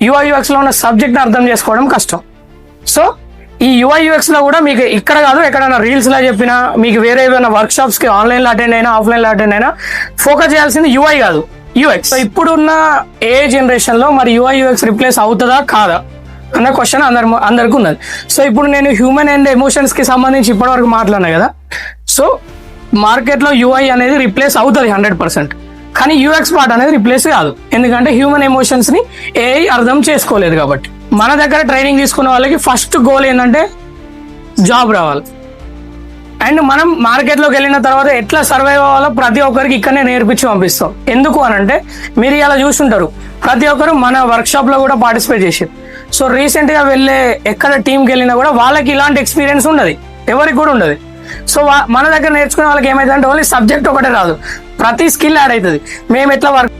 UI UX లో ఉన్న subject అర్థం చేసుకోవడం కష్టం. సో ఈ యూఐ యూఎక్స్ లో కూడా మీకు ఇక్కడ కాదు ఎక్కడైనా రీల్స్ లా చెప్పినా, మీకు వేరే ఏదైనా వర్క్ షాప్స్ కి ఆన్లైన్ లో అటెండ్ అయినా ఆఫ్లైన్ లో అటెండ్ అయినా ఫోకస్ చేయాల్సింది యూఐ కాదు యూఎక్స్. సో ఇప్పుడున్న ఏ జనరేషన్ లో మరి యూఐ యూఎక్స్ రిప్లేస్ అవుతుందా కాదా అన్న క్వశ్చన్ అందరికి ఉన్నది. సో ఇప్పుడు నేను హ్యూమన్ అండ్ ఎమోషన్స్ కి సంబంధించి ఇప్పటివరకు మాట్లాడినా కదా. సో మార్కెట్ లో యూఐ అనేది రిప్లేస్ అవుతుంది 100%, కానీ యూఎక్స్ పార్ట్ అనేది రిప్లేస్ కాదు. ఎందుకంటే హ్యూమన్ ఎమోషన్స్ ని ఏఐ అర్థం చేసుకోలేదు కాబట్టి. మన దగ్గర ట్రైనింగ్ తీసుకున్న వాళ్ళకి ఫస్ట్ గోల్ ఏంటంటే జాబ్ రావాలి. అండ్ మనం మార్కెట్లోకి వెళ్ళిన తర్వాత ఎట్లా సర్వైవ్ అవ్వాలో ప్రతి ఒక్కరికి ఇక్కడనే నేర్పించి పంపిస్తాం. ఎందుకు అనంటే మీరు ఇలా చూస్తుంటారు, ప్రతి ఒక్కరు మన వర్క్షాప్ లో కూడా పార్టిసిపేట్ చేసారు. సో రీసెంట్ గా వెళ్ళే ఎక్కడ టీంకి వెళ్ళినా కూడా వాళ్ళకి ఇలాంటి ఎక్స్పీరియన్స్ ఉండదు, ఎవరికి కూడా ఉండదు. సో మన దగ్గర నేర్చుకునే వాళ్ళకి ఏమైందంటే ఓన్లీ సబ్జెక్ట్ ఒకటే రాదు, ప్రతి స్కిల్ యాడ్ అవుతుంది. మేము ఎట్లా వర్క్